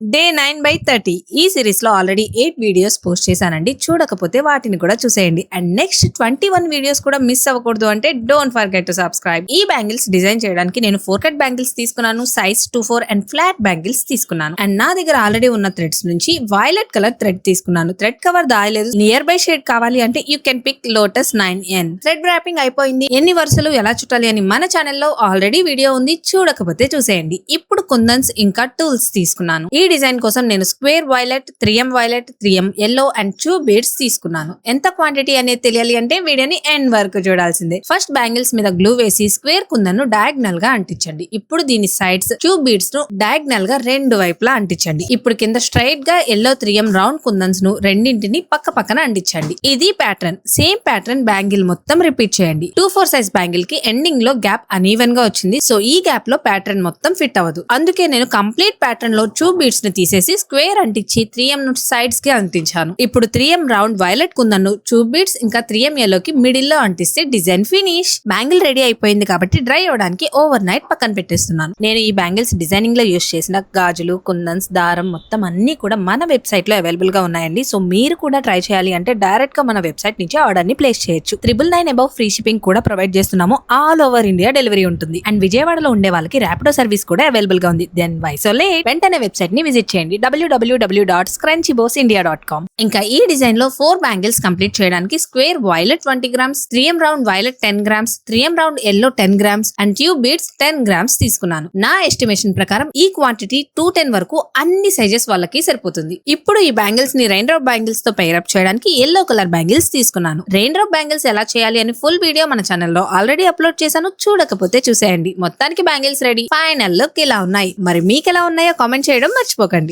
Day 9/30 ఈ series లో already 8 videos post చేశానండి. చూడకపోతే వాటిని కూడా చూసేయండి. అండ్ నెక్స్ట్ 21 వీడియోస్ కూడా మిస్ అవ్వకూడదు అంటే డోంట్ ఫర్గెట్ టు సబ్స్క్రైబ్. ఈ బ్యాంగిల్స్ డిజైన్ చేయడానికి నేను 4 కట్ బ్యాంగిల్స్ తీసుకున్నాను, సైజ్ 24 అండ్ ఫ్లాట్ బ్యాంగిల్స్ తీసుకున్నాను. అండ్ నా దగ్గర ఆల్రెడీ ఉన్న థ్రెడ్స్ నుంచి వైలెట్ కలర్ థ్రెడ్ తీసుకున్నాను. థ్రెడ్ కవర్ దాయలేదు. నియర్ బై షేడ్ కావాలి అంటే you can pick lotus 9N. Thread wrapping అయిపోయింది. ఎన్ని వరుసలు ఎలా చుట్టాలి అని మన ఛానల్లో ఆల్రెడీ వీడియో ఉంది, చూడకపోతే చూసేయండి. ఇప్పుడు కుందన్స్ ఇంకా టూల్స్ తీసుకున్నాను. ఈ డిజైన్ కోసం నేను square violet, 3M violet, 3M yellow and 2 beads తీసుకున్నాను. ఎంత క్వాంటిటీ అనేది తెలియాలి అంటే వీడియోని ఎండ్ వరకు చూడాల్సిందే. ఫస్ట్ బ్యాంగిల్స్ మీద గ్లూ వేసి స్క్వేర్ కుందన్ను డయాగ్నల్ గా అంటించండి. ఇప్పుడు దీని సైడ్స్ 2 బీడ్స్ ను డయాగ్నల్ గా రెండు వైపులా అంటించండి. ఇప్పుడు కింద స్ట్రైట్ గా yellow 3M రౌండ్ కుందన్స్ ను రెండింటిని పక్క పక్కన అంటించండి. ఇది ప్యాటర్న్. సేమ్ ప్యాటర్న్ బ్యాంగిల్ మొత్తం రిపీట్ చేయండి. 2/4 సైజ్ బ్యాంగిల్ కి ఎండింగ్ లో గ్యాప్ అనీవెన్ గా వచ్చింది. సో ఈ గ్యాప్ లో ప్యాటర్న్ మొత్తం ఫిట్ అవ్వదు. అందుకే నేను కంప్లీట్ ప్యాటర్న్ లో 2 బీడ్స్ ని తీసేసి స్క్వేర్ అంటించి 3M ను సైడ్స్ కి అంటించాను. ఇప్పుడు 3M రౌండ్ వైలెట్ కుందన్ను 2 బీడ్స్ ఇంకా 3M yellow కి మిడిల్ లో అంటిస్తే డిజైన్ ఫినిష్. బ్యాంగిల్ రెడీ అయిపోయింది కాబట్టి డ్రై అవడానికి ఓవర్ నైట్ పక్కన పెట్టేస్తున్నాను. నేను ఈ బ్యాంగిల్స్ డిజైనింగ్ లో యూస్ చేసిన గాజులు, కుందన్స్, దారం మొత్తం అన్ని కూడా మన వెబ్సైట్ లో అవైలబుల్ గా ఉన్నాయండి. సో మీరు కూడా ట్రై చేయాలి అంటే డైరెక్ట్ గా మన వెబ్సైట్ నుంచి ఆర్డర్ ని ప్లేస్ చేయొచ్చు. 999 అబౌవ్ ఫ్రీ షిప్పింగ్ కూడా ప్రొవైడ్ చేస్తున్నాము. ఆల్ ఓవర్ ఇండియా డెలివరీ ఉంటుంది. అండ్ విజయవాడలో ఉండే వాళ్ళకి ర్యాపిడో సర్వీస్ కూడా అవైలబుల్ గా ఉంది. Then why so late? వెంటనే వెబ్సైట్ ని విజిట్ చేయండి www.scrunchybossindia.com. ఇంకా ఈ డిజైన్ లో 4 బ్యాంగిల్స్ కంప్లీట్ చేయడానికి square violet 20 grams, 3M round violet 10 grams, 3M round yellow 10 grams and 2 beads 10 grams తీసుకున్నాను. నా ఎస్టిమేషన్ ప్రకారం ఈ క్వాంటిటీ 210 వరకు అన్ని సైజెస్ వాళ్ళకి సరిపోతుంది. ఇప్పుడు ఈ బ్యాంగిల్స్ ని రెయిన్ డ్రాప్ బ్యాంగిల్స్ తో పైరప్ చేయడానికి yellow కలర్ బ్యాంగిల్స్ తీసుకున్నాను. రెయిన్ డ్రాప్ బ్యాంగిల్స్ ఎలా చేయాలి అని ఫుల్ వీడియో మన ఛానల్లో ఆల్రెడీ అప్లోడ్ చేశాను, చూడకపోతే చూసేయండి. మొత్తానికి బ్యాంగిల్స్ రెడీ. ఫైనల్ లుక్ ఇలా ఉన్నాయి. మరి మీకు ఎలా ఉన్నాయో కామెంట్ చేయడం మర్చిపోకండి.